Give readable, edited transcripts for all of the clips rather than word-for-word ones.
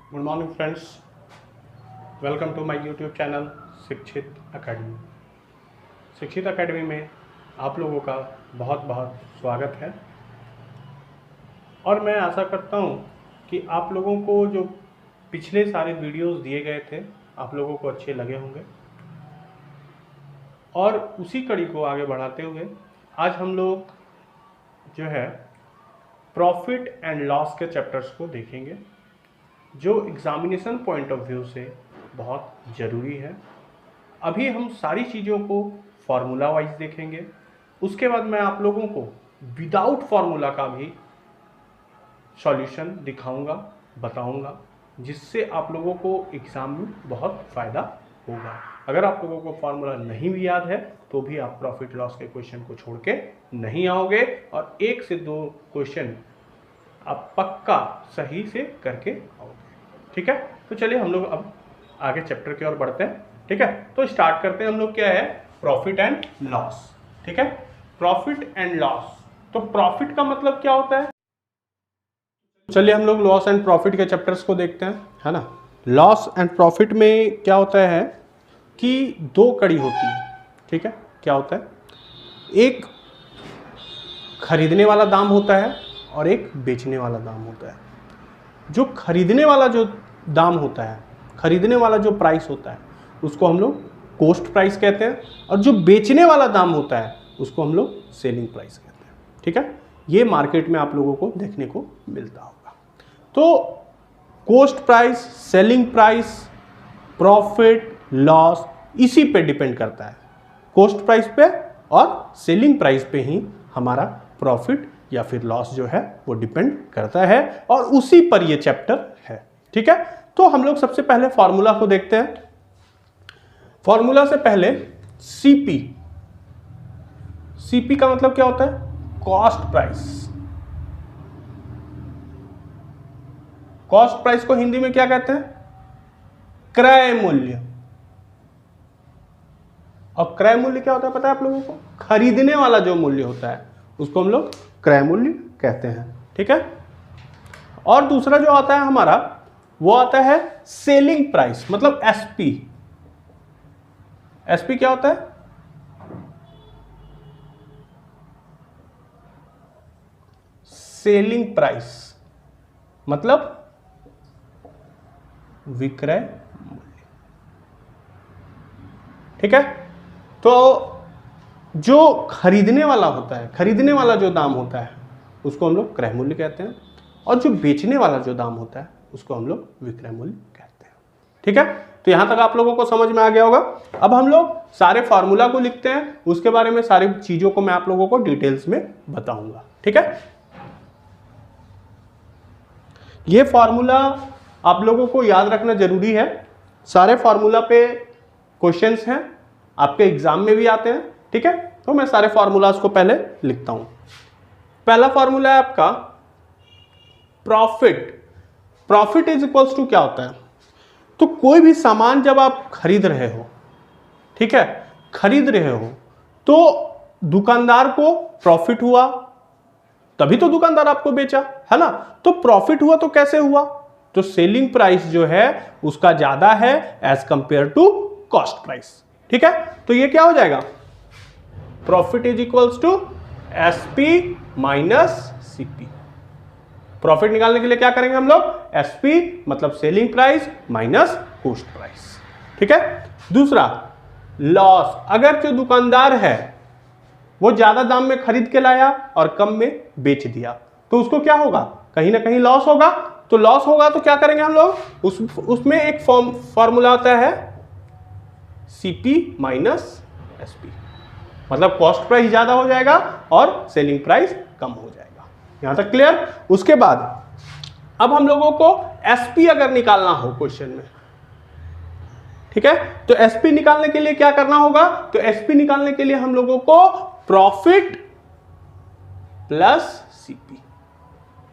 Good morning friends, welcome to my YouTube channel Shikshit Academy. Shikshit Academy में आप लोगों का बहुत बहुत स्वागत है और मैं आशा करता हूं कि आप लोगों को जो पिछले सारे वीडियोस दिए गए थे आप लोगों को अच्छे लगे होंगे और उसी कड़ी को आगे बढ़ाते हुए आज हम लोग जो है प्रॉफिट एंड लॉस के चैप्टर्स को देखेंगे जो एग्जामिनेशन पॉइंट ऑफ व्यू से बहुत ज़रूरी है। अभी हम सारी चीज़ों को फार्मूला वाइज देखेंगे, उसके बाद मैं आप लोगों को विदाउट फार्मूला का भी सॉल्यूशन दिखाऊंगा, बताऊंगा, जिससे आप लोगों को एग्ज़ाम में बहुत फ़ायदा होगा। अगर आप लोगों को फार्मूला नहीं भी याद है तो भी आप प्रॉफिट लॉस के क्वेश्चन को छोड़ के नहीं आओगे और 1 से 2 क्वेश्चन आप पक्का सही से करके आओगे। ठीक है, तो चलिए हम लोग अब आगे चैप्टर की ओर बढ़ते हैं। ठीक है, तो स्टार्ट करते हैं। हम लोग क्या है, प्रॉफिट एंड लॉस। ठीक है, प्रॉफिट एंड लॉस। तो प्रॉफिट का मतलब क्या होता है, चलिए हम लोग लॉस एंड प्रॉफिट के चैप्टर्स को देखते हैं, है ना। लॉस एंड प्रॉफिट में क्या होता है कि 2 कड़ी होती है। ठीक है, क्या होता है, एक खरीदने वाला दाम होता है और एक बेचने वाला दाम होता है। जो खरीदने वाला जो दाम होता है, खरीदने वाला जो प्राइस होता है उसको हम लोग कॉस्ट प्राइस कहते हैं और जो बेचने वाला दाम होता है उसको हम लोग सेलिंग प्राइस कहते हैं। ठीक है, ये मार्केट में आप लोगों को देखने को मिलता होगा। तो cost price, selling price, profit, loss इसी पे डिपेंड करता है। कॉस्ट प्राइस पे और सेलिंग प्राइस पे ही हमारा प्रॉफिट या फिर लॉस जो है वो डिपेंड करता है और उसी पर ये चैप्टर है। ठीक है, तो हम लोग सबसे पहले फॉर्मूला को देखते हैं। फॉर्मूला से पहले सीपी। सीपी का मतलब क्या होता है, कॉस्ट प्राइस। कॉस्ट प्राइस को हिंदी में क्या कहते हैं, क्रय मूल्य। और क्रय मूल्य क्या होता है पता है आप लोगों को, खरीदने वाला जो मूल्य होता है उसको हम लोग क्रय मूल्य कहते हैं। ठीक है, और दूसरा जो आता है हमारा वो आता है सेलिंग प्राइस, मतलब एसपी। एसपी क्या होता है, सेलिंग प्राइस मतलब विक्रय मूल्य। ठीक है, तो जो खरीदने वाला होता है, खरीदने वाला जो दाम होता है उसको हम लोग क्रय मूल्य कहते हैं और जो बेचने वाला जो दाम होता है उसको हम लोग विक्रय मूल्य कहते हैं। ठीक है, तो यहां तक आप लोगों को समझ में आ गया होगा। अब हम लोग सारे फार्मूला को लिखते हैं, उसके बारे में सारी चीजों को मैं आप लोगों को डिटेल्स में बताऊंगा। ठीक है, ये फार्मूला आप लोगों को याद रखना जरूरी है। सारे फार्मूला पे क्वेश्चंस हैं, आपके एग्जाम में भी आते हैं। ठीक है, तो मैं सारे फार्मूलाज को पहले लिखता हूं। पहला फार्मूला है आपका profit. Profit is equals to क्या होता है, तो कोई भी सामान जब आप खरीद रहे हो, ठीक है, खरीद रहे हो तो दुकानदार को प्रॉफिट हुआ तभी तो दुकानदार आपको बेचा, है ना। तो प्रॉफिट हुआ तो कैसे हुआ, तो सेलिंग प्राइस जो है उसका ज्यादा है as compare to cost price. ठीक है, तो ये क्या हो जाएगा, profit is equals to SP minus CP. Profit निकालने के लिए क्या करेंगे हम लोग, एसपी मतलब selling price minus cost price. ठीक है, दूसरा लॉस। अगर जो दुकानदार है वो ज्यादा दाम में खरीद के लाया और कम में बेच दिया तो उसको क्या होगा, कहीं ना कहीं लॉस होगा। तो लॉस होगा तो क्या करेंगे हम लोग, उसमें एक फॉर्मूला आता है सीपी माइनस एसपी, मतलब कॉस्ट प्राइस ज्यादा हो जाएगा और सेलिंग प्राइस कम हो जाएगा। यहां तक क्लियर। उसके बाद अब हम लोगों को एसपी अगर निकालना हो क्वेश्चन में, ठीक है, तो एसपी निकालने के लिए क्या करना होगा, तो एसपी निकालने के लिए हम लोगों को प्रॉफिट प्लस सीपी।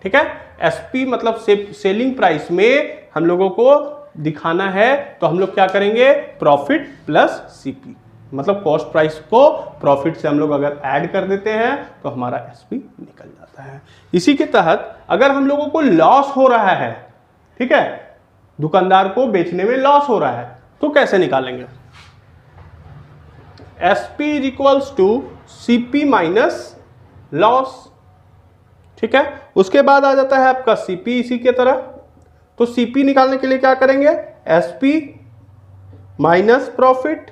ठीक है, एसपी मतलब सेलिंग प्राइस में हम लोगों को दिखाना है तो हम लोग क्या करेंगे, प्रॉफिट प्लस सीपी, मतलब कॉस्ट प्राइस को प्रॉफिट से हम लोग अगर ऐड कर देते हैं तो हमारा एसपी निकल जाता है। इसी के तहत अगर हम लोगों को लॉस हो रहा है, ठीक है, दुकानदार को बेचने में लॉस हो रहा है, तो कैसे निकालेंगे? SP is equals to CP minus loss. ठीक है, उसके बाद आ जाता है आपका CP इसी के तरह। तो CP निकालने के लिए क्या करेंगे? SP माइनस प्रॉफिट,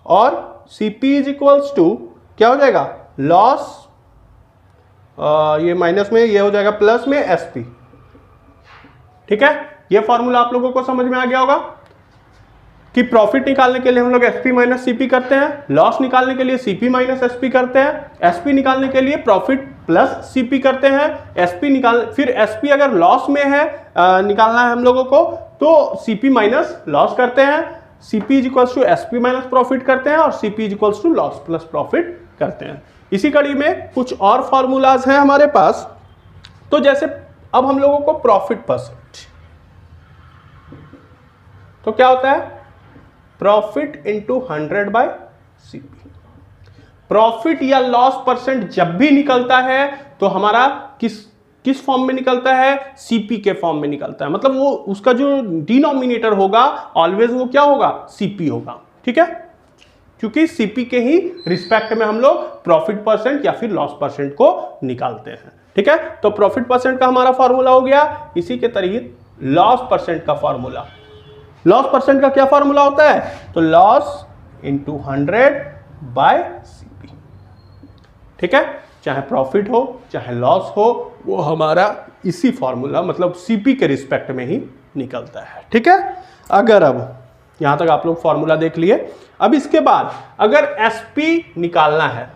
और CP इज इक्वल्स टू क्या हो जाएगा? लॉस, ये माइनस में ये हो जाएगा प्लस में SP। ठीक है, ये फॉर्मूला आप लोगों को समझ में आ गया होगा कि प्रॉफिट निकालने के लिए हम लोग SP माइनस CP करते हैं, लॉस निकालने के लिए CP माइनस SP करते हैं, SP निकालने के लिए प्रॉफिट प्लस CP करते हैं, फिर SP अगर लॉस में है निकालना है हम लोगों को, तो CP माइनस लॉस करते हैं, CP is equals to SP minus profit करते हैं, और CP is equals to loss plus profit करते हैं। इसी कड़ी में कुछ और फॉर्मूलाज हैं हमारे पास। तो जैसे अब हम लोगों को प्रॉफिट परसेंट, तो क्या होता है? Profit into 100 by CP। Profit या लॉस परसेंट जब भी निकलता है तो हमारा किस फॉर्म में निकलता है? CP के फॉर्म में निकलता है। मतलब वो उसका जो डिनोमिनेटर होगा ऑलवेज वो क्या होगा? CP होगा। ठीक है, क्योंकि CP के ही रिस्पेक्ट में हम लोग प्रॉफिट परसेंट या फिर लॉस परसेंट को निकालते हैं। ठीक है, तो प्रॉफिट परसेंट का हमारा फॉर्मूला हो गया। इसी के तरीके लॉस परसेंट का फॉर्मूला, लॉस परसेंट का क्या फॉर्मूला होता है? तो लॉस इंटू 100 बाय CP। ठीक है, चाहे प्रॉफिट हो चाहे लॉस हो, वो हमारा इसी फॉर्मूला मतलब CP के रिस्पेक्ट में ही निकलता है। ठीक है, अगर अब यहां तक आप लोग फॉर्मूला देख लिए, अब इसके बाद अगर SP निकालना है,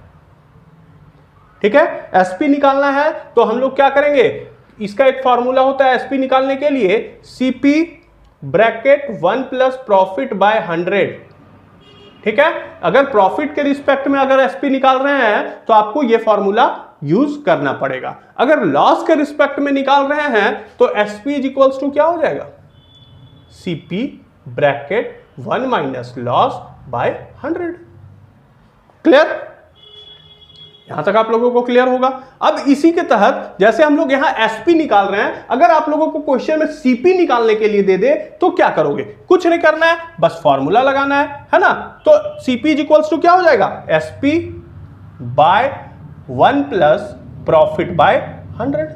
ठीक है, SP निकालना है तो हम लोग क्या करेंगे? इसका एक फॉर्मूला होता है SP निकालने के लिए, CP bracket 1 plus profit by 100। ठीक है, अगर प्रॉफिट के रिस्पेक्ट में अगर SP निकाल रहे हैं तो आपको यह फॉर्मूला यूज करना पड़ेगा। अगर लॉस के रिस्पेक्ट में निकाल रहे हैं तो SP इज इक्वल्स टू क्या हो जाएगा? CP bracket 1 minus loss by 100। Clear? यहां तक आप लोगों को क्लियर होगा। अब इसी के तहत जैसे हम लोग यहां SP निकाल रहे हैं, अगर आप लोगों को क्वेश्चन में CP निकालने के लिए दे दे तो क्या करोगे? कुछ नहीं करना है, बस फॉर्मूला लगाना है ना। तो CP इज इक्वल्स टू क्या हो जाएगा? SP by 1 plus profit by 100।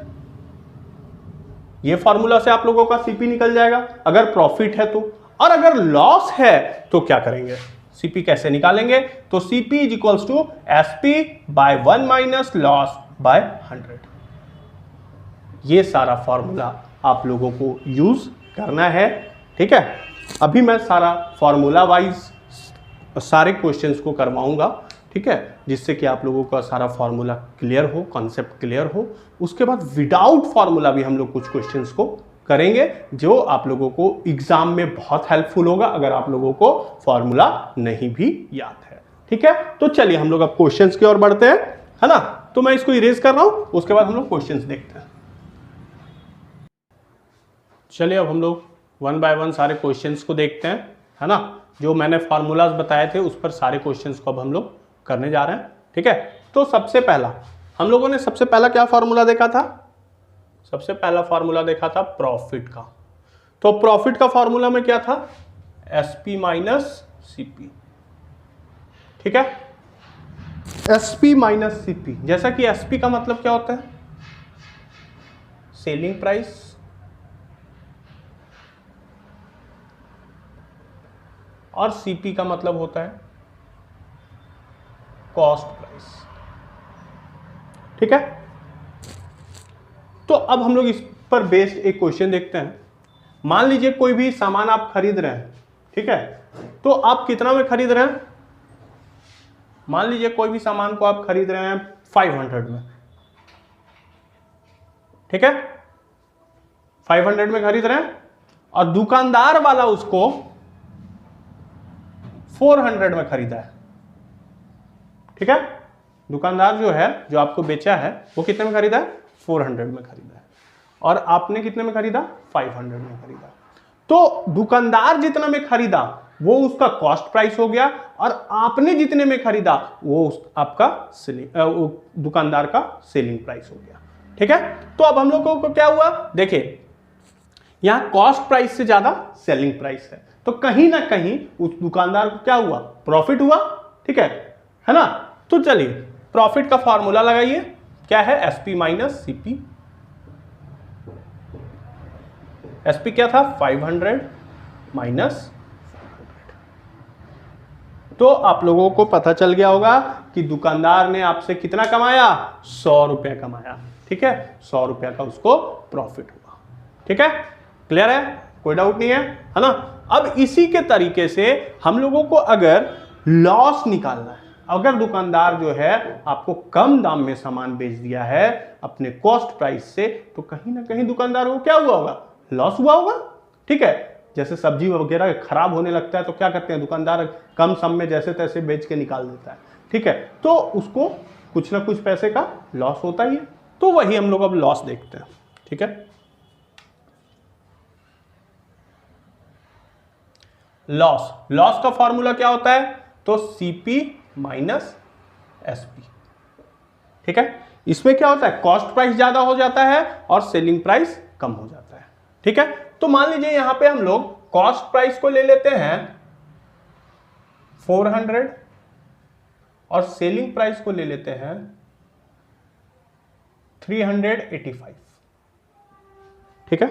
ये फॉर्मूला से आप लोगों का CP निकल जाएगा अगर प्रॉफिट है तो। और अगर लॉस है तो क्या करेंगे? CP कैसे निकालेंगे? तो CP is equals to SP by 1 minus loss by 100। ये सारा फॉर्मूला आप लोगों को यूज करना है। ठीक है, अभी मैं सारा फॉर्मूला वाइज सारे क्वेश्चंस को करवाऊंगा। ठीक है, जिससे कि आप लोगों का सारा फॉर्मूला क्लियर हो, कॉन्सेप्ट क्लियर हो। उसके बाद विदाउट फॉर्मूला भी हम लोग कुछ क्वेश्चंस को करेंगे जो आप लोगों को एग्जाम में बहुत हेल्पफुल होगा अगर आप लोगों को फॉर्मूला नहीं भी याद है। ठीक है, तो चलिए हम लोग अब क्वेश्चंस की ओर बढ़ते हैं, है ना। तो मैं इसको इरेज कर रहा हूं, उसके बाद हम लोग क्वेश्चंस देखते हैं। चलिए अब हम लोग 1 बाय 1 सारे क्वेश्चंस को देखते हैं, है ना। जो मैंने फॉर्मूलाज बताए थे उस पर सारे क्वेश्चंस को अब हम लोग करने जा रहे हैं। ठीक है, तो सबसे पहला हम लोगों ने सबसे पहला क्या फॉर्मूला देखा था? सबसे पहला फॉर्मूला देखा था प्रॉफिट का। तो प्रॉफिट का फॉर्मूला में क्या था? SP minus CP। ठीक है, SP माइनस CP। जैसा कि SP का मतलब क्या होता है? सेलिंग प्राइस, और CP का मतलब होता है कॉस्ट प्राइस। ठीक है, तो अब हम लोग इस पर बेस्ड एक क्वेश्चन देखते हैं। मान लीजिए कोई भी सामान आप खरीद रहे हैं, ठीक है, तो आप कितना में खरीद रहे हैं? मान लीजिए कोई भी सामान को आप खरीद रहे हैं 500 में। ठीक है, 500 में खरीद रहे हैं और दुकानदार वाला उसको 400 में खरीदा है। ठीक है, दुकानदार जो है, जो आपको बेचा है, वो कितने में खरीदा है? 400 में खरीदा है, और आपने कितने में खरीदा? 500 में खरीदा। तो दुकानदार जितना में खरीदा वो उसका कॉस्ट प्राइस हो गया, और आपने जितने में खरीदा वो आपका दुकानदार का सेलिंग प्राइस हो गया। ठीक है, तो अब हम लोगों को क्या हुआ? देखिए यहां कॉस्ट प्राइस से ज्यादा सेलिंग प्राइस है, तो कहीं ना कहीं उस दुकानदार को क्या हुआ, प्रॉफिट हुआ। ठीक है ना। तो चलिए प्रॉफिट का फॉर्मूला लगाइए, क्या है, एसपी माइनस सीपी। एसपी क्या था, 500 माइनस, तो आप लोगों को पता चल गया होगा कि दुकानदार ने आपसे कितना कमाया, 100 रुपया कमाया। ठीक है, 100 रुपया का उसको प्रॉफिट हुआ। ठीक है, क्लियर है, कोई डाउट नहीं है ना। अब इसी के तरीके से हम लोगों को अगर लॉस निकालना है, अगर दुकानदार जो है आपको कम दाम में सामान बेच दिया है अपने कॉस्ट प्राइस से, तो कहीं ना कहीं दुकानदार को क्या हुआ होगा, लॉस हुआ होगा। ठीक है, जैसे सब्जी वगैरह खराब होने लगता है तो क्या करते हैं दुकानदार, कम सम में जैसे तैसे बेच के निकाल देता है। ठीक है, तो उसको कुछ ना कुछ पैसे का लॉस होता ही है, तो वही हम लोग अब लॉस देखते हैं। ठीक है, लॉस का फॉर्मूला क्या होता है, तो सीपी माइनस एसपी। ठीक है, इसमें क्या होता है, कॉस्ट प्राइस ज्यादा हो जाता है और सेलिंग प्राइस कम हो जाता है। ठीक है, तो मान लीजिए यहां पे हम लोग कॉस्ट प्राइस को ले लेते हैं 400 और सेलिंग प्राइस को ले लेते हैं 385। ठीक है,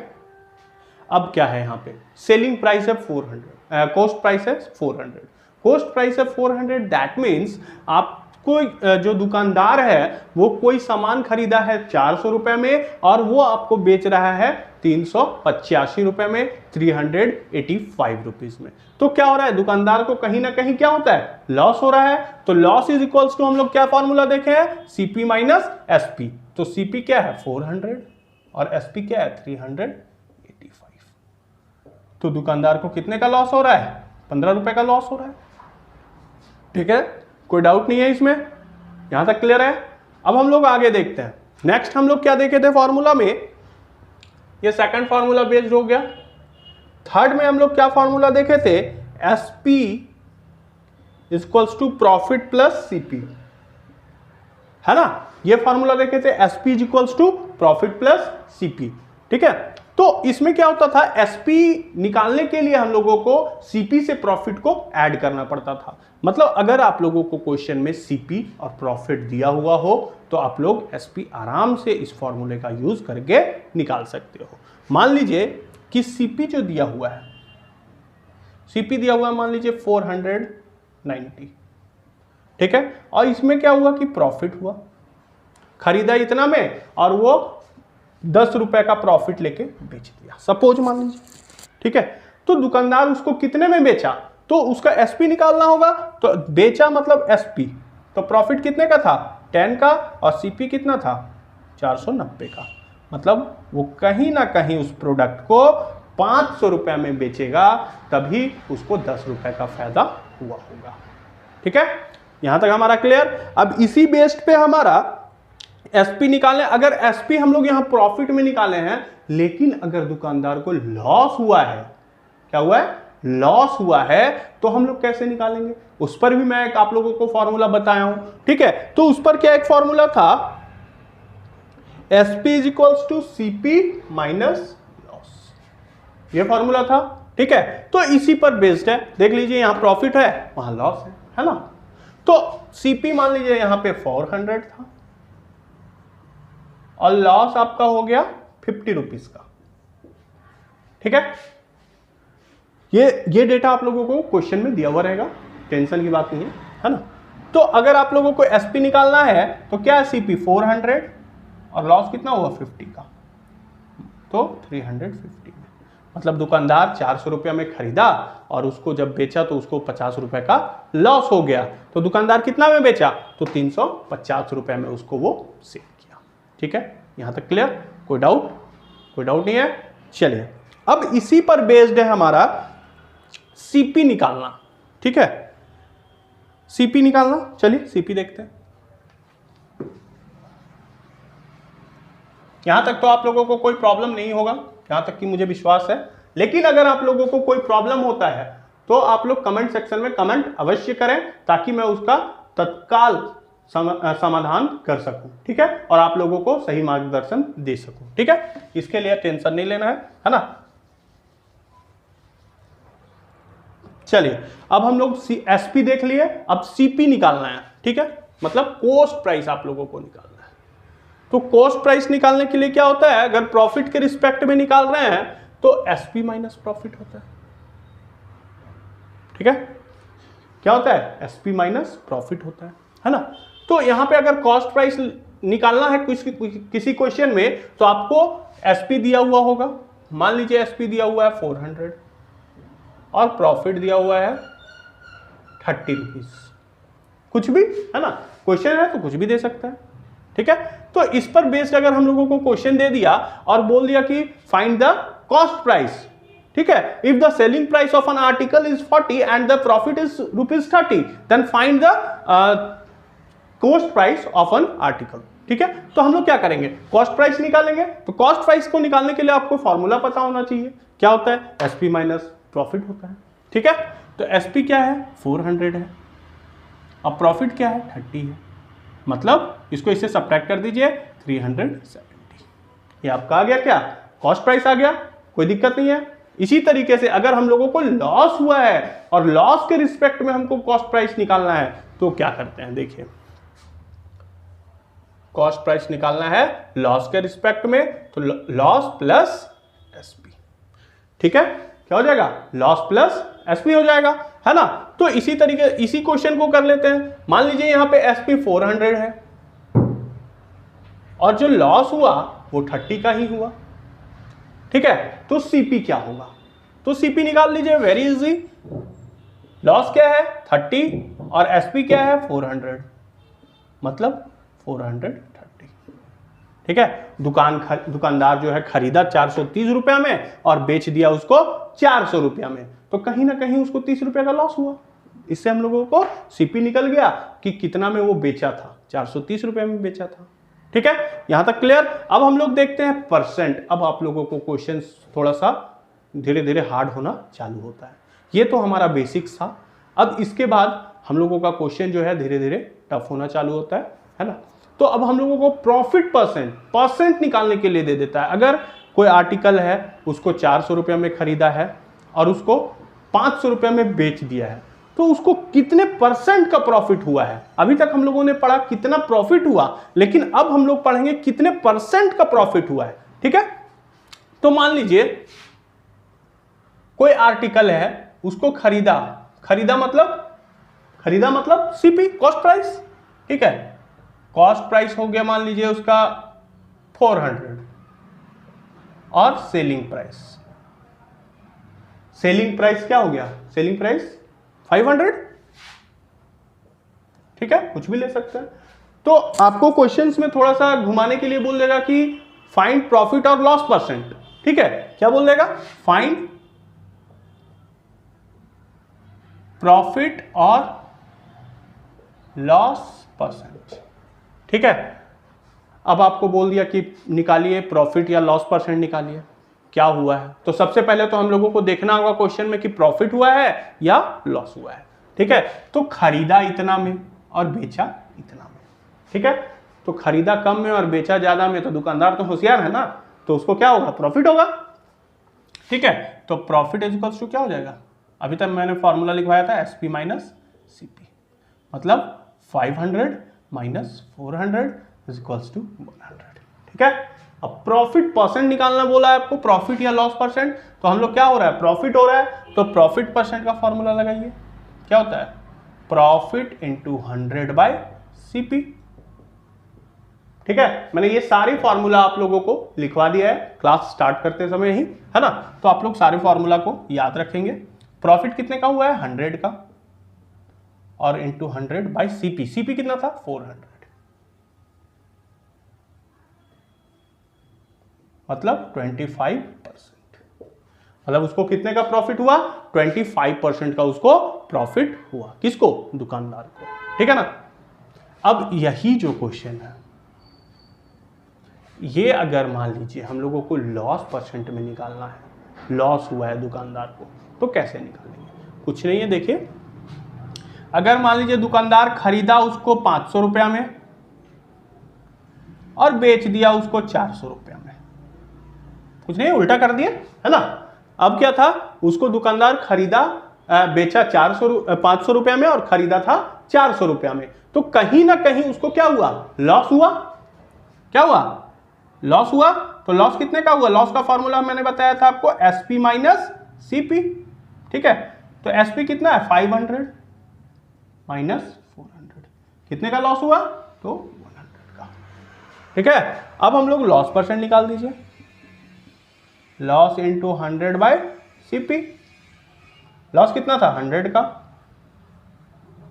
अब क्या है यहां पे, सेलिंग प्राइस है 400, कॉस्ट प्राइस है 400, कॉस्ट प्राइस है 400, दैट मीन्स आपको जो दुकानदार है वो कोई सामान खरीदा है 400 रुपए में और वो आपको बेच रहा है 385 रुपए में, 385 रुपीज में। तो क्या हो रहा है, दुकानदार को कहीं ना कहीं क्या होता है, लॉस हो रहा है। तो लॉस इज इक्वल्स टू, हम लोग क्या फॉर्मूला देखे हैं, सीपी माइनस एसपी। तो सीपी क्या है 400 और एसपी क्या है 385। तो दुकानदार को कितने का लॉस हो रहा है, 15 रुपए का लॉस हो रहा है। ठीक है, कोई डाउट नहीं है इसमें, यहां तक क्लियर है। अब हम लोग आगे देखते हैं। नेक्स्ट हम लोग क्या देखे थे फॉर्मूला में, ये सेकंड फॉर्मूला बेस्ड हो गया। थर्ड में हम लोग क्या फॉर्मूला देखे थे, SP equals to profit plus CP, है ना। ये फॉर्मूला देखे थे, SP equals to profit plus CP. ठीक है, तो इसमें क्या होता था, एसपी निकालने के लिए हम लोगों को सीपी से प्रॉफिट को ऐड करना पड़ता था। मतलब अगर आप लोगों को क्वेश्चन में सीपी और प्रॉफिट दिया हुआ हो तो आप लोग एसपी आराम से इस फॉर्मूले का यूज करके निकाल सकते हो। मान लीजिए कि सीपी जो दिया हुआ है, सीपी दिया हुआ है मान लीजिए 490। ठीक है, और इसमें क्या हुआ कि प्रॉफिट हुआ, खरीदा इतना में और वो 10 रुपए का प्रॉफिट लेके बेच दिया, सपोज मान लीजिए। ठीक है, तो दुकानदार उसको कितने में बेचा, तो उसका एसपी निकालना होगा। तो बेचा मतलब एसपी, तो प्रॉफिट कितने का था, 10 का, और सीपी कितना था, 490 का। मतलब वो कहीं ना कहीं उस प्रोडक्ट को 500 रुपए में बेचेगा, तभी उसको 10 रुपए का फायदा हुआ होगा। ठीक है, यहां तक हमारा क्लियर। अब इसी बेस्ड पे हमारा एसपी निकालें। अगर एसपी हम लोग यहां प्रॉफिट में निकाले हैं, लेकिन अगर दुकानदार को लॉस हुआ है, क्या हुआ है, लॉस हुआ है, तो हम लोग कैसे निकालेंगे, उस पर भी मैं एक आप लोगों को फॉर्मूला बताया हूं। ठीक है, तो उस पर क्या एक फॉर्मूला था, SP is equals to CP minus loss, ये फॉर्मूला था। ठीक है, तो इसी पर बेस्ड है। देख लीजिए यहां प्रॉफिट है, वहां लॉस है ना। तो सीपी मान लीजिए यहां पे 400 था और लॉस आपका हो गया 50 रुपीज का। ठीक है, ये डेटा आप लोगों को क्वेश्चन में दिया हुआ रहेगा, टेंशन की बात नहीं है ना। तो अगर आप लोगों को एसपी निकालना है तो क्या है, सीपी 400 और लॉस कितना हुआ 50 का, तो 350 में। मतलब दुकानदार 400 रुपया में खरीदा और उसको जब बेचा तो उसको 50 रुपए का लॉस हो गया। तो दुकानदार कितना में बेचा, तो 350 रुपए में उसको वो सेल किया। ठीक है, यहां तक क्लियर, कोई डाउट नहीं है। चलिए, अब इसी पर बेस्ड है हमारा सीपी निकालना। ठीक है, सीपी निकालना, चलिए सीपी देखते हैं। यहां तक तो आप लोगों को कोई प्रॉब्लम नहीं होगा, यहां तक कि मुझे विश्वास है। लेकिन अगर आप लोगों को कोई प्रॉब्लम होता है तो आप लोग कमेंट सेक्शन में कमेंट अवश्य करें, ताकि मैं उसका तत्काल समाधान कर सकूं। ठीक है, और आप लोगों को सही मार्गदर्शन दे सकूं। ठीक है, इसके लिए टेंशन नहीं लेना है ना। चलिए अब हम लोग एसपी देख लिए, अब सीपी निकालना है, ठीक है, मतलब कॉस्ट प्राइस आप लोगों को निकालना है। तो कॉस्ट प्राइस निकालने के लिए क्या होता है, अगर प्रॉफिट के रिस्पेक्ट में निकाल रहे हैं तो एसपी माइनस प्रॉफिट होता है, ठीक है, क्या होता है, एसपी माइनस प्रॉफिट होता है ना। तो यहां पे अगर कॉस्ट प्राइस निकालना है किसी क्वेश्चन में तो आपको एसपी दिया हुआ होगा, मान लीजिए एसपी दिया हुआ है 400 और प्रॉफिट दिया हुआ है 30 रुपीज, कुछ भी है ना, क्वेश्चन है तो कुछ भी दे सकता है, ठीक है। तो इस पर बेस्ड अगर हम लोगों को क्वेश्चन दे दिया और बोल दिया कि फाइंड द कॉस्ट प्राइस, ठीक है, if the selling price of an article is 40 and the profit is ₹30 then find the cost price of an article, ठीक है। तो हम लोग क्या करेंगे, कॉस्ट प्राइस निकालेंगे। तो कॉस्ट प्राइस को निकालने के लिए आपको फॉर्मूला पता होना चाहिए, क्या होता है, एसपी माइनस प्रॉफिट होता है, ठीक है। तो एसपी क्या है, 400 है, अब प्रॉफिट क्या है, 30 है, मतलब इसको इससे सब्ट्रैक्ट कर दीजिए 370, ये आपका आ गया क्या, कॉस्ट प्राइस आ गया, कोई दिक्कत नहीं है। इसी तरीके से अगर हम लोगों को लॉस हुआ है और लॉस के रिस्पेक्ट में हमको कॉस्ट प्राइस निकालना है तो क्या करते हैं, देखिए कॉस्ट प्राइस निकालना है लॉस के रिस्पेक्ट में तो लॉस प्लस एसपी, ठीक है, क्या हो जाएगा, लॉस प्लस एसपी हो जाएगा, है ना। तो इसी तरीके इसी क्वेश्चन को कर लेते हैं, मान लीजिए यहां पे एसपी 400 है और जो लॉस हुआ वो 30 का ही हुआ, ठीक है। तो सीपी क्या होगा, तो सीपी निकाल लीजिए, वेरी इजी, लॉस क्या है 30 और एसपी क्या है 400, मतलब 430, ठीक है। दुकानदार जो है खरीदा 430 रुपया में और बेच दिया उसको 400 रुपया में, तो कहीं ना कहीं उसको 30 रुपया का लॉस हुआ। इससे हम लोगों को सीपी निकल गया कि कितना में वो बेचा था, 430 रुपया में बेचा था, ठीक है, यहां तक क्लियर। अब हम लोग देखते हैं परसेंट। अब आप लोगों को क्वेश्चन थोड़ा सा धीरे धीरे हार्ड होना चालू होता है, ये तो हमारा बेसिक्स था। अब इसके बाद हम लोगों का क्वेश्चन जो है धीरे धीरे टफ होना चालू होता है ना। तो अब हम लोगों को प्रॉफिट परसेंट निकालने के लिए दे देता है। अगर कोई आर्टिकल है उसको 400 रुपये में खरीदा है और उसको 500 रुपये में बेच दिया है, तो उसको कितने परसेंट का प्रॉफिट हुआ है। अभी तक हम लोगों ने पढ़ा कितना प्रॉफिट हुआ, लेकिन अब हम लोग पढ़ेंगे कितने परसेंट का प्रॉफिट हुआ है, ठीक है। तो मान लीजिए कोई आर्टिकल है, उसको खरीदा मतलब सीपी, कॉस्ट प्राइस, ठीक है, कॉस्ट प्राइस हो गया मान लीजिए उसका 400 और सेलिंग प्राइस क्या हो गया, सेलिंग प्राइस 500, ठीक है, कुछ भी ले सकते हैं। तो आपको क्वेश्चंस में थोड़ा सा घुमाने के लिए बोल देगा कि फाइंड प्रॉफिट और लॉस परसेंट, ठीक है, क्या बोल देगा, फाइंड प्रॉफिट और लॉस परसेंट, ठीक है। अब आपको बोल दिया कि निकालिए प्रॉफिट या लॉस परसेंट निकालिए, क्या हुआ है। तो सबसे पहले तो हम लोगों को देखना होगा क्वेश्चन में कि प्रॉफिट हुआ है या लॉस हुआ है, ठीक है। तो खरीदा इतना में और बेचा इतना में, ठीक है। तो खरीदा कम में और बेचा ज्यादा में, तो दुकानदार तो होशियार है ना, तो उसको क्या होगा, प्रॉफिट होगा, ठीक है। तो प्रॉफिट इज इक्वल्स टू क्या हो जाएगा, अभी तक मैंने फॉर्मूला लिखवाया था एसपी माइनस सीपी, मतलब 500 माइनस 400 इज इक्वल्स टू 100, ठीक है। अब प्रॉफिट परसेंट निकालना बोला है आपको, प्रॉफिट या लॉस परसेंट। तो हम लोग क्या हो रहा है, प्रॉफिट हो रहा है, तो प्रॉफिट परसेंट का फॉर्मूला लगाइए, क्या होता है, प्रॉफिट इंटू 100 बाय सीपी, ठीक है। मैंने ये सारी फॉर्मूला आप लोगों को लिखवा दिया है क्लास स्टार्ट करते समय ही, है ना। तो आप लोग सारे फॉर्मूला को याद रखेंगे। प्रॉफिट कितने का हुआ है, 100 का, और इंटू 100 बाई सीपी, सीपी कितना था 400, मतलब 25%, मतलब उसको कितने का प्रॉफिट हुआ, 25% का उसको प्रॉफिट हुआ, किसको, दुकानदार को, ठीक है ना। अब यही जो क्वेश्चन है, ये अगर मान लीजिए हम लोगों को लॉस परसेंट में निकालना है, लॉस हुआ है दुकानदार को, तो कैसे निकालेंगे, कुछ नहीं है। देखिए अगर मान लीजिए दुकानदार खरीदा उसको 500 रुपया में और बेच दिया उसको 400 रुपया में, कुछ नहीं, उल्टा कर दिया, है ना। अब क्या था, उसको दुकानदार खरीदा बेचा 500 रुपया में और खरीदा था 400 रुपया में, तो कहीं ना कहीं उसको क्या हुआ, लॉस हुआ। क्या हुआ, लॉस हुआ। तो लॉस कितने का हुआ, लॉस का फॉर्मूला मैंने बताया था आपको, एसपी माइनस सीपी। ठीक है, तो एसपी कितना है 500 माइनस 400, कितने का लॉस हुआ, तो 100 का। ठीक है, अब हम लोग लॉस परसेंट निकाल दीजिए, loss into 100 bye CP. Loss कितना था 100 का,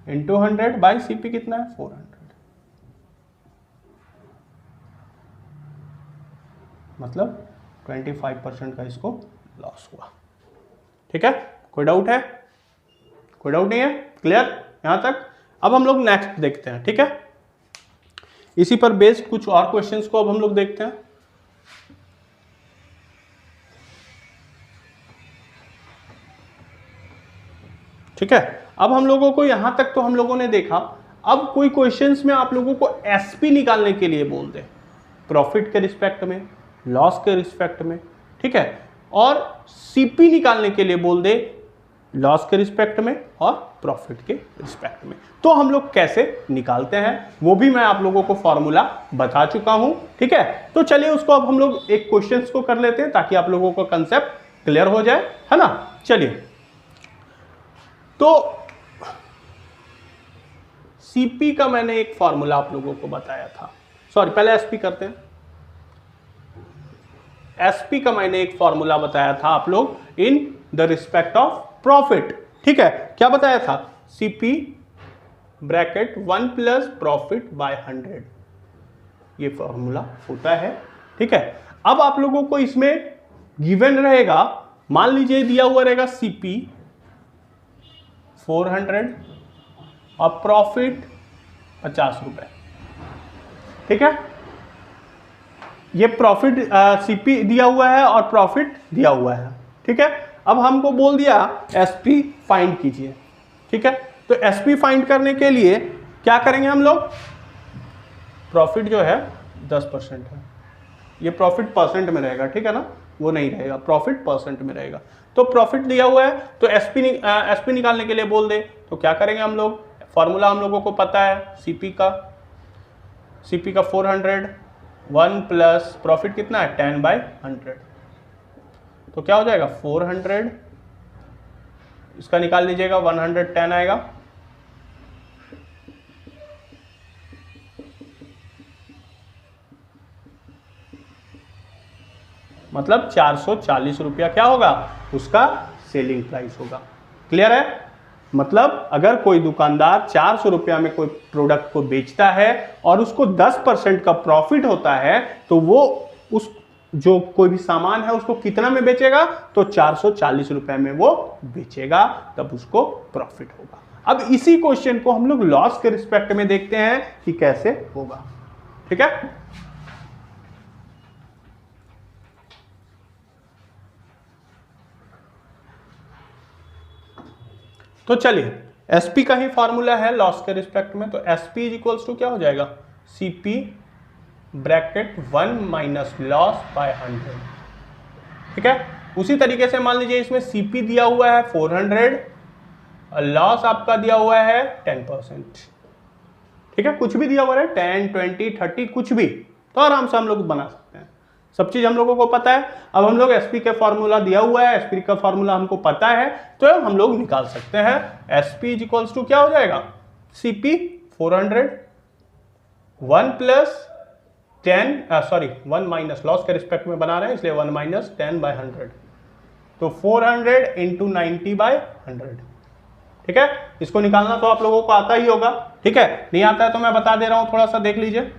इंटू 100 बाई सीपी कितना है 400, मतलब 25% का इसको लॉस हुआ। ठीक है, कोई डाउट है, कोई डाउट नहीं है, क्लियर यहां तक। अब हम लोग नेक्स्ट देखते हैं। ठीक है, इसी पर बेस्ड कुछ और क्वेश्चंस को अब हम लोग देखते हैं। ठीक है, अब हम लोगों को यहां तक तो हम लोगों ने देखा। अब कोई क्वेश्चंस में आप लोगों को एसपी निकालने के लिए बोल दे, प्रॉफिट के रिस्पेक्ट में, लॉस के रिस्पेक्ट में। ठीक है, और सीपी निकालने के लिए बोल दे, लॉस के रिस्पेक्ट में और प्रॉफिट के रिस्पेक्ट में, तो हम लोग कैसे निकालते हैं वो भी मैं आप लोगों को फॉर्मूला बता चुका हूं। ठीक है, तो चलिए उसको अब हम लोग एक क्वेश्चंस को कर लेते हैं ताकि आप लोगों को कंसेप्ट क्लियर हो जाए, है ना। चलिए, तो सीपी का मैंने एक फॉर्मूला आप लोगों को बताया था, सॉरी पहले एसपी करते हैं। एसपी का मैंने एक फॉर्मूला बताया था आप लोग in the respect of profit. ठीक है, क्या बताया था, CP bracket 1 plus profit by 100, ये फॉर्मूला होता है। ठीक है, अब आप लोगों को इसमें गिवन रहेगा, मान लीजिए दिया हुआ रहेगा सीपी 400 और प्रॉफिट 50 रुपए। ठीक है, ये प्रॉफिट सीपी दिया हुआ है और प्रॉफिट दिया हुआ है। ठीक है, अब हमको बोल दिया एसपी फाइंड कीजिए। ठीक है, तो एसपी फाइंड करने के लिए क्या करेंगे हम लोग, प्रॉफिट जो है 10% है, ये प्रॉफिट परसेंट में रहेगा। ठीक है ना, वो नहीं रहेगा, प्रॉफिट परसेंट में रहेगा। तो प्रॉफिट दिया हुआ है तो एसपी निकालने के लिए बोल दे, तो क्या करेंगे हम लोग, फॉर्मूला हम लोगों को पता है सीपी का 400, 1 प्लस प्रॉफिट कितना है 10/100, तो क्या हो जाएगा 400, इसका निकाल लीजिएगा 110 आएगा, मतलब 440 रुपया क्या होगा, उसका सेलिंग प्राइस होगा। क्लियर है, मतलब अगर कोई दुकानदार 400 रुपया में कोई प्रोडक्ट को बेचता है और उसको 10% का प्रॉफिट होता है, तो वो उस जो कोई भी सामान है उसको कितना में बेचेगा, तो 440 रुपए में वो बेचेगा, तब उसको प्रॉफिट होगा। अब इसी क्वेश्चन को हम लोग लॉस के रिस्पेक्ट में देखते हैं कि कैसे होगा। ठीक है, तो चलिए एसपी का ही फॉर्मूला है लॉस के रिस्पेक्ट में, तो एसपी इज इक्वल्स टू क्या हो जाएगा, CP bracket 1 minus loss by 100। ठीक है, उसी तरीके से मान लीजिए इसमें सीपी दिया हुआ है 400 और लॉस आपका दिया हुआ है 10%। ठीक है, कुछ भी दिया हुआ है 10, 20, 30 कुछ भी, तो आराम से हम लोग बना सकते हैं, सब चीज हम लोगों को पता है। अब हम लोग एसपी का फॉर्मूला दिया हुआ है, एसपी का फॉर्मूला हमको पता है, तो हम लोग निकाल सकते हैं। एसपी इज इक्वल्स टू क्या हो जाएगा, सीपी 400 1 प्लस 1 माइनस लॉस के रिस्पेक्ट में बना रहे हैं इसलिए 1 माइनस 10/100, तो 400 इंटू 90/100। ठीक है, इसको निकालना तो आप लोगों को आता ही होगा। ठीक है, नहीं आता है तो मैं बता दे रहा हूं, थोड़ा सा देख लीजिए।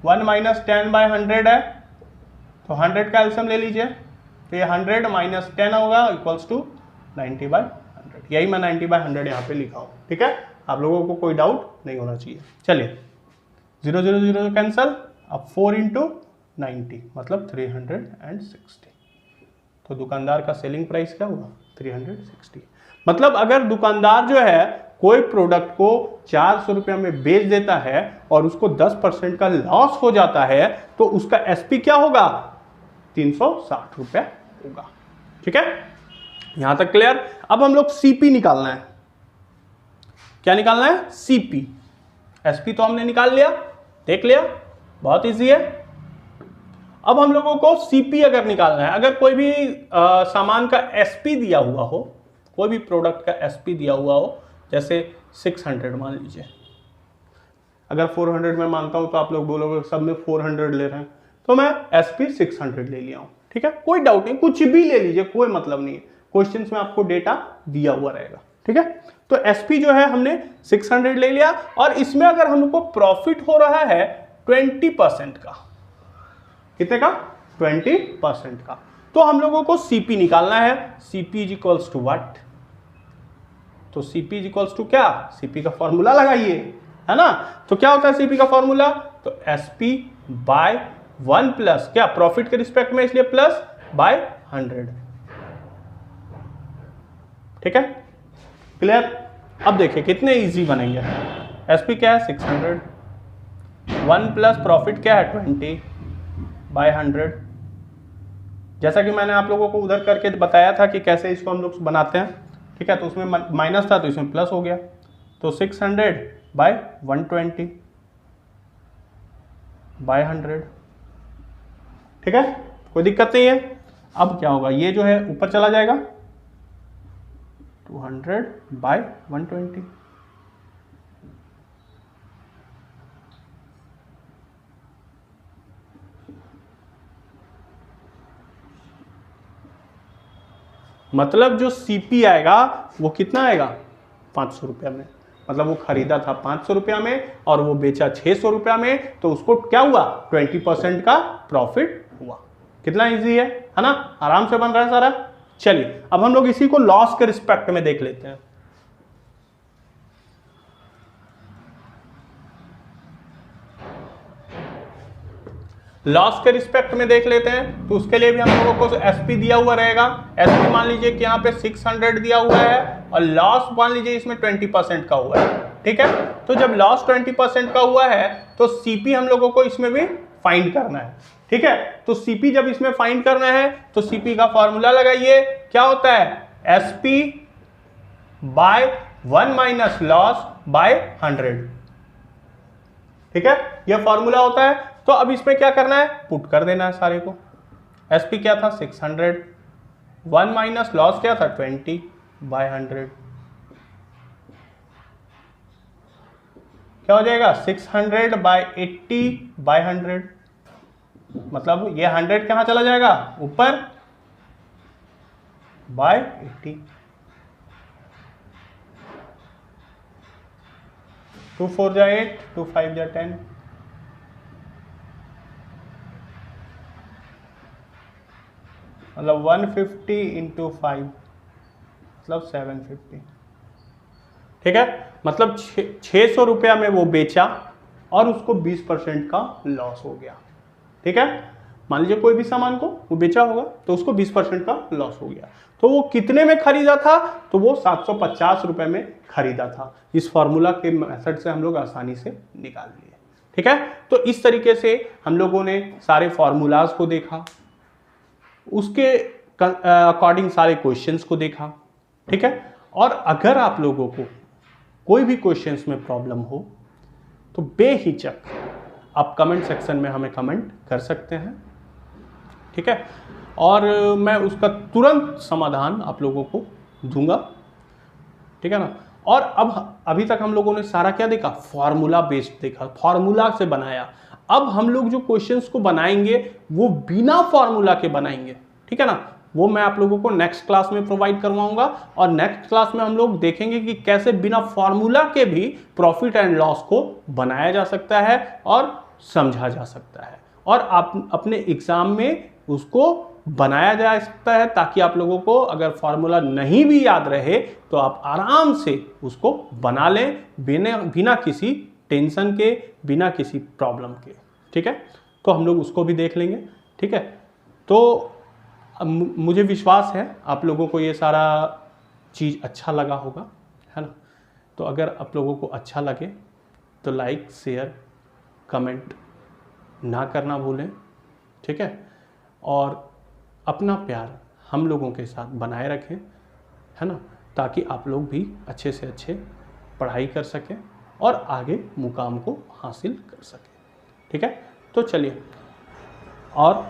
1 माइनस 10/100 है, तो 100 का एलसीएम ले लीजिए, तो ये 100 माइनस 10 होगा इक्वल्स टू 90/100। यही मैं 90/100 यहाँ पे लिखा हूँ। ठीक है, आप लोगों को कोई डाउट नहीं होना चाहिए। चलिए 0 0 0 कैंसल, अब 4 इंटू 90 मतलब 360, तो दुकानदार का सेलिंग प्राइस क्या हुआ 360। मतलब अगर दुकानदार जो है कोई प्रोडक्ट को 400 रुपया में बेच देता है और उसको 10% का लॉस हो जाता है, तो उसका एसपी क्या होगा 360 रुपया होगा। ठीक है, यहां तक क्लियर। अब हम लोग सीपी निकालना है। क्या निकालना है? सीपी। एसपी तो हमने निकाल लिया, देख लिया, बहुत इजी है। अब हम लोगों को सीपी अगर निकालना है, अगर कोई भी सामान का एसपी दिया हुआ हो, कोई भी प्रोडक्ट का एसपी दिया हुआ हो, जैसे 600 मान लीजिए, अगर 400 में मानता हूं तो आप लोग बोलोगे सब में 400 ले रहे हैं, तो मैं एसपी 600 ले लिया हूं, ठीक है, कोई डाउट नहीं, कुछ भी ले लीजिए, कोई मतलब नहीं है, क्वेश्चन में आपको डेटा दिया हुआ रहेगा, ठीक है। तो एसपी जो है हमने 600 ले लिया, और इसमें अगर हमको प्रॉफिट हो रहा है 20% का, कितने का? 20% का, तो हम लोगों को सीपी निकालना है। CP is equals to what? तो सीपी इज इक्वल्स टू क्या? सीपी का फॉर्मूला लगाइए, है ना। तो क्या होता है सीपी का फॉर्मूला? तो एसपी बाय 1 प्लस क्या, प्रॉफिट के रिस्पेक्ट में, इसलिए प्लस बाय 100, ठीक है, क्लियर। अब देखिए कितने इजी बनेंगे। एसपी क्या है? 600, 1 प्लस प्रॉफिट क्या है? 20 बाय 100। जैसा कि मैंने आप लोगों को उधर करके बताया था कि कैसे इसको हम लोग बनाते हैं, ठीक है। तो उसमें माइनस था तो इसमें प्लस हो गया, तो 600 बाय 120 बाय 100, ठीक है, कोई दिक्कत नहीं है। अब क्या होगा? ये जो है ऊपर चला जाएगा, 200 बाय 120, मतलब जो सीपी आएगा वो कितना आएगा? 500 रुपया में। मतलब वो खरीदा था 500 रुपया में और वो बेचा 600 रुपया में, तो उसको क्या हुआ? 20% का प्रॉफिट हुआ। कितना इजी है ना, आराम से बन रहा है सारा। चलिए अब हम लोग इसी को लॉस के रिस्पेक्ट में देख लेते हैं। लॉस के रिस्पेक्ट में देख लेते हैं, तो उसके लिए भी हम लोगों को एसपी दिया हुआ रहेगा। एसपी मान लीजिए कि यहाँ पे 600 दिया हुआ है और लॉस मान लीजिए इसमें 20% का हुआ है, ठीक है। तो जब लॉस 20% का हुआ है तो सीपी हम लोगों को इसमें भी फाइंड करना है, ठीक है। तो सीपी जब इसमें फाइंड करना है तो सीपी का फॉर्मूला लगाइए। क्या होता है? SP by 1 minus loss by 100, ठीक है, यह फॉर्मूला होता है। तो अब इसमें क्या करना है? पुट कर देना है सारे को। एसपी क्या था? 600, 1 माइनस लॉस क्या था? 20 बाय 100, क्या हो जाएगा? 600 बाय 80 बाय 100, मतलब ये 100 कहां चला जाएगा? ऊपर, बाय 80, 2 4 जा 8, 2 5 जा 10, मतलब 150 इंटू 5 मतलब 750, ठीक है। मतलब 600 रुपया में वो बेचा और उसको 20% का लॉस हो गया, ठीक है। मान लीजिए कोई भी सामान को वो बेचा होगा तो उसको 20% का लॉस हो गया, तो वो कितने में खरीदा था? तो वो 750 रुपए में खरीदा था। इस फॉर्मूला के मेथड से हम लोग आसानी से निकाल लिए, ठीक है। तो इस तरीके से हम लोगों ने सारे फॉर्मूलाज को देखा, उसके अकॉर्डिंग सारे क्वेश्चंस को देखा, ठीक है। और अगर आप लोगों को कोई भी क्वेश्चंस में प्रॉब्लम हो तो बेहिचक आप कमेंट सेक्शन में हमें कमेंट कर सकते हैं, ठीक है, और मैं उसका तुरंत समाधान आप लोगों को दूंगा, ठीक है ना। और अब अभी तक हम लोगों ने सारा क्या देखा? फॉर्मूला बेस्ड देखा, फॉर्मूला से बनाया। अब हम लोग जो क्वेश्चंस को बनाएंगे वो बिना फॉर्मूला के बनाएंगे, ठीक है ना। वो मैं आप लोगों को नेक्स्ट क्लास में प्रोवाइड करवाऊंगा, और नेक्स्ट क्लास में हम लोग देखेंगे कि कैसे बिना फॉर्मूला के भी प्रॉफिट एंड लॉस को बनाया जा सकता है और समझा जा सकता है, और आप अपने एग्जाम में उसको बनाया जा सकता है, ताकि आप लोगों को अगर फॉर्मूला नहीं भी याद रहे तो आप आराम से उसको बना लें, बिना किसी टेंशन के, बिना किसी प्रॉब्लम के, ठीक है। तो हम लोग उसको भी देख लेंगे, ठीक है। तो मुझे विश्वास है आप लोगों को ये सारा चीज़ अच्छा लगा होगा, है ना। तो अगर आप लोगों को अच्छा लगे तो लाइक, शेयर, कमेंट ना करना भूलें, ठीक है। और अपना प्यार हम लोगों के साथ बनाए रखें, है ना, ताकि आप लोग भी अच्छे से अच्छे पढ़ाई कर सकें और आगे मुकाम को हासिल कर सकें। ठीक है, तो चलिए, और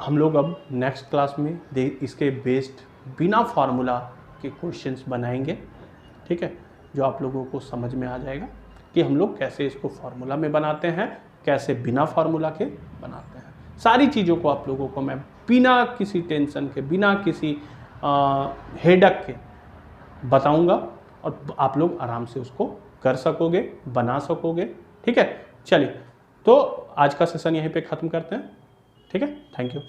हम लोग अब नेक्स्ट क्लास में इसके बेस्ड बिना फार्मूला के क्वेश्चंस बनाएंगे। ठीक है, जो आप लोगों को समझ में आ जाएगा कि हम लोग कैसे इसको फार्मूला में बनाते हैं, कैसे बिना फार्मूला के बनाते हैं। सारी चीज़ों को आप लोगों को मैं बिना किसी टेंशन के, बिना किसी हेडक के बताऊंगा और आप लोग आराम से उसको कर सकोगे, बना सकोगे। ठीक है, चलिए, तो आज का सेशन यहीं पे ख़त्म करते हैं। ठीक है, थैंक यू।